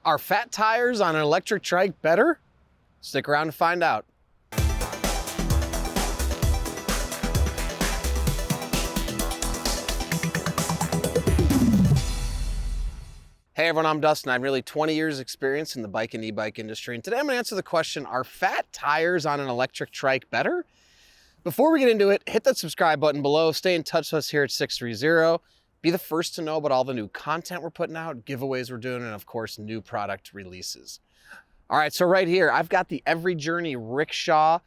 Are fat tires on an electric trike better? Stick around to find out. Hey everyone, I'm Dustin. I have nearly 20 years experience in the bike and e-bike industry, and today I'm gonna answer the question, are fat tires on an electric trike better? Before we get into it, hit that subscribe button below, stay in touch with us here at 630. Be the first to know about all the new content we're putting out, giveaways we're doing, and of course, new product releases. All right, so right here, I've got the Every Journey Rickshaw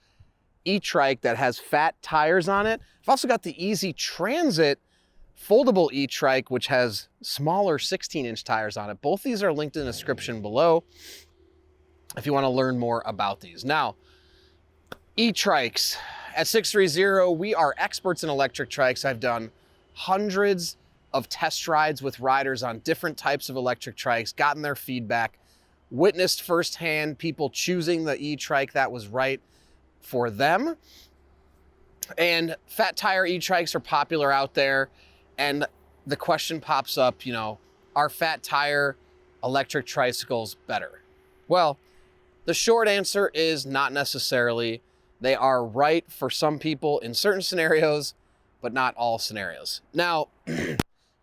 e-trike that has fat tires on it. I've also got the Easy Transit foldable e-trike, which has smaller 16-inch tires on it. Both these are linked in the description below if you want to learn more about these. Now, e-trikes. At 630, we are experts in electric trikes. I've done hundreds of test rides with riders on different types of electric trikes, gotten their feedback, witnessed firsthand people choosing the e-trike that was right for them. And fat tire e-trikes are popular out there. And the question pops up, are fat tire electric tricycles better? Well, the short answer is not necessarily. They are right for some people in certain scenarios, but not all scenarios. Now,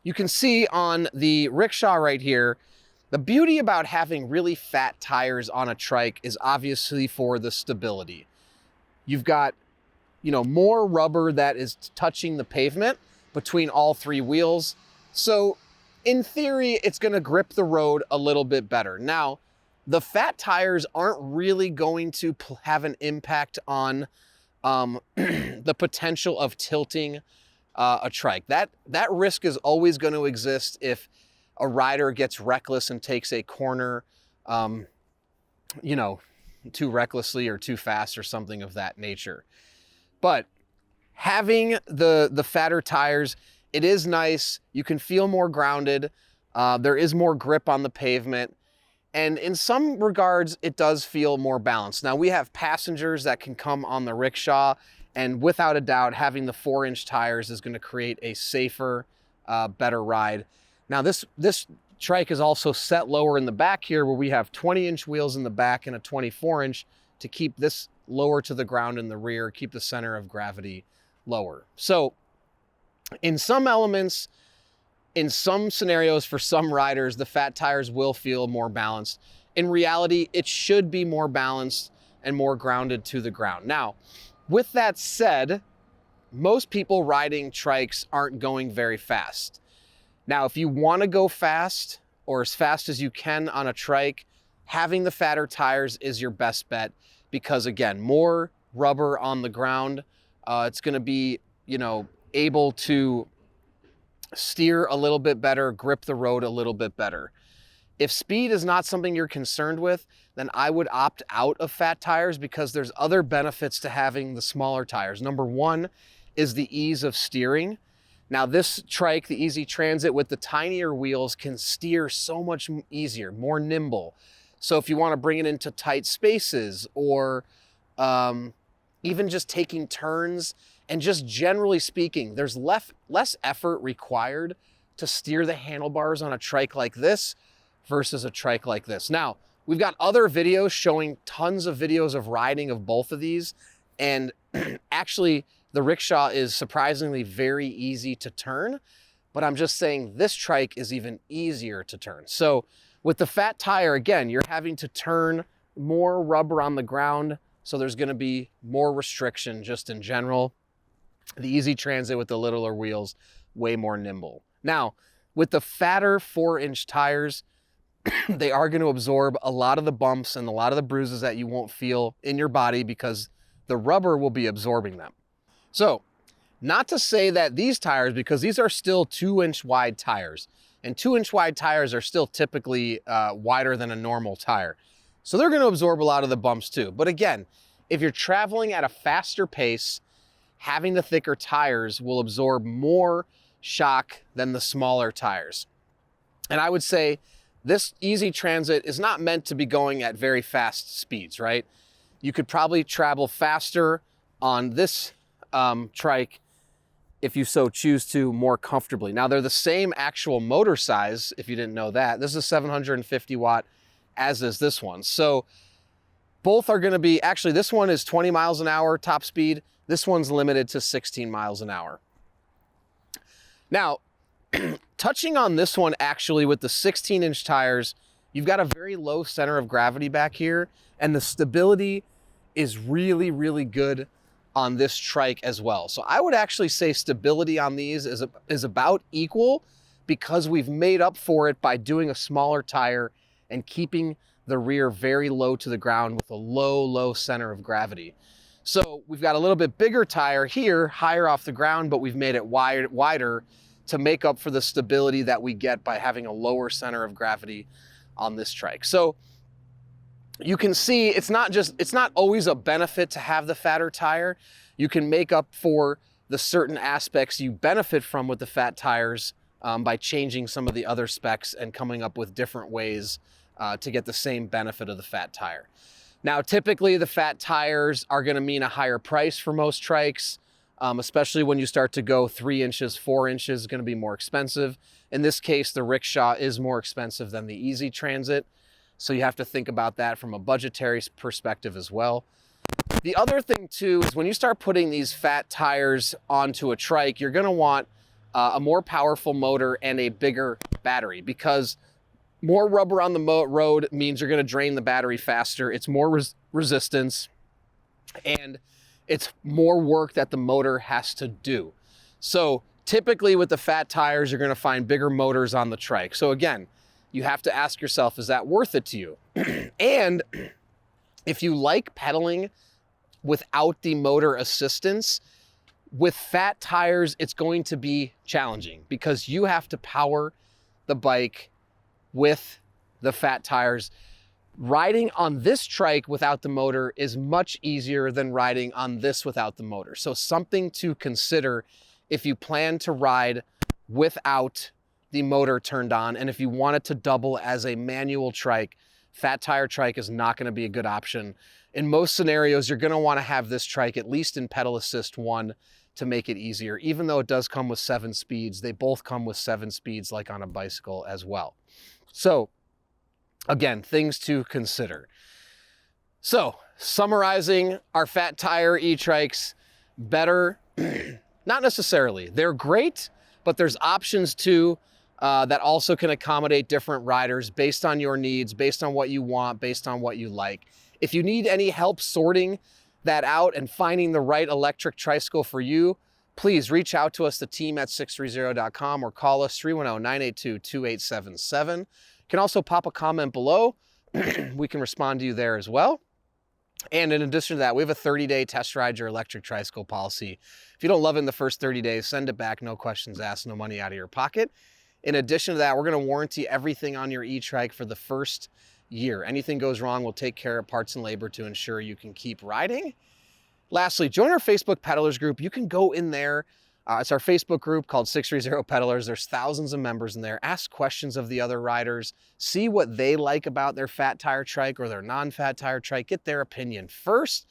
you can see on the rickshaw right here, the beauty about having really fat tires on a trike is obviously for the stability. You've got, more rubber that is touching the pavement between all three wheels. So in theory, it's gonna grip the road a little bit better. Now, the fat tires aren't really going to have an impact on the potential of tilting a trike. That risk is always going to exist if a rider gets reckless and takes a corner, too recklessly or too fast or something of that nature. But having the fatter tires, it is nice. You can feel more grounded. There is more grip on the pavement. And in some regards, it does feel more balanced. Now, we have passengers that can come on the rickshaw, and without a doubt, having the 4-inch tires is going to create a safer, better ride. Now, this trike is also set lower in the back here, where we have 20-inch wheels in the back and a 24-inch to keep this lower to the ground in the rear, keep the center of gravity lower. So, in some elements, in some scenarios, for some riders, the fat tires will feel more balanced. In reality, it should be more balanced and more grounded to the ground. Now, with that said, most people riding trikes aren't going very fast. Now, if you want to go fast or as fast as you can on a trike, having the fatter tires is your best bet because, again, more rubber on the ground. It's going to be, able to steer a little bit better, grip the road a little bit better. If speed is not something you're concerned with, then I would opt out of fat tires because there's other benefits to having the smaller tires. Number one is the ease of steering. Now this trike, the Easy Transit with the tinier wheels, can steer so much easier, more nimble. So if you want to bring it into tight spaces or even just taking turns, and just generally speaking, there's less effort required to steer the handlebars on a trike like this versus a trike like this. Now, we've got other videos showing tons of videos of riding of both of these. And actually, the rickshaw is surprisingly very easy to turn. But I'm just saying this trike is even easier to turn. So with the fat tire, again, you're having to turn more rubber on the ground. So there's going to be more restriction just in general. The Easy Transit with the littler wheels, way more nimble. Now, with the fatter 4-inch tires, they are going to absorb a lot of the bumps and a lot of the bruises that you won't feel in your body because the rubber will be absorbing them. So, not to say that these tires, because these are still 2-inch wide tires, and 2-inch wide tires are still typically wider than a normal tire. So they're going to absorb a lot of the bumps too. But again, if you're traveling at a faster pace, having the thicker tires will absorb more shock than the smaller tires. And I would say this Easy Transit is not meant to be going at very fast speeds, right? You could probably travel faster on this trike if you so choose to, more comfortably. Now they're the same actual motor size, if you didn't know that. This is a 750 watt as is this one. So both are gonna be, actually this one is 20 miles an hour top speed. This one's limited to 16 miles an hour. Now, touching on this one actually with the 16-inch tires, you've got a very low center of gravity back here, and the stability is really, really good on this trike as well. So I would actually say stability on these is about equal, because we've made up for it by doing a smaller tire and keeping the rear very low to the ground with a low center of gravity. So we've got a little bit bigger tire here, higher off the ground, but we've made it wider to make up for the stability that we get by having a lower center of gravity on this trike. So you can see it's not always a benefit to have the fatter tire. You can make up for the certain aspects you benefit from with the fat tires by changing some of the other specs and coming up with different ways to get the same benefit of the fat tire. Now, typically the fat tires are gonna mean a higher price for most trikes, especially when you start to go 3 inches, 4 inches, is gonna be more expensive. In this case, the rickshaw is more expensive than the Easy Transit. So you have to think about that from a budgetary perspective as well. The other thing too is when you start putting these fat tires onto a trike, you're gonna want a more powerful motor and a bigger battery, because more rubber on the road means you're gonna drain the battery faster. It's more resistance, and it's more work that the motor has to do. So typically with the fat tires, you're gonna find bigger motors on the trike. So again, you have to ask yourself, is that worth it to you? And if you like pedaling without the motor assistance, with fat tires, it's going to be challenging because you have to power the bike with the fat tires. Riding on this trike without the motor is much easier than riding on this without the motor. So something to consider if you plan to ride without the motor turned on, and if you want it to double as a manual trike, fat tire trike is not going to be a good option. In most scenarios, you're going to want to have this trike at least in pedal assist 1 to make it easier. Even though it does come with 7 speeds, they both come with 7 speeds like on a bicycle as well. So again, things to consider. So summarizing our fat tire e-trikes, better, not necessarily. They're great, but there's options too that also can accommodate different riders based on your needs, based on what you want, based on what you like. If you need any help sorting that out and finding the right electric tricycle for you, please reach out to us, the team at 630.com, or call us 310-982-2877. You can also pop a comment below. We can respond to you there as well. And in addition to that, we have a 30-day test ride your electric tricycle policy. If you don't love it in the first 30 days, send it back, no questions asked, no money out of your pocket. In addition to that, we're going to warranty everything on your e-trike for the first year. Anything goes wrong, we'll take care of parts and labor to ensure you can keep riding. Lastly, join our Facebook Peddlers group. You can go in there. It's our Facebook group called 630 Peddlers. There's thousands of members in there. Ask questions of the other riders. See what they like about their fat tire trike or their non-fat tire trike. Get their opinion first.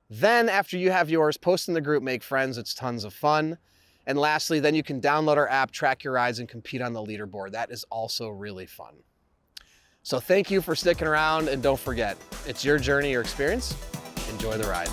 Then after you have yours, post in the group, make friends. It's tons of fun. And lastly, then you can download our app, track your rides, and compete on the leaderboard. That is also really fun. So thank you for sticking around, and don't forget, it's your journey, your experience. Enjoy the ride.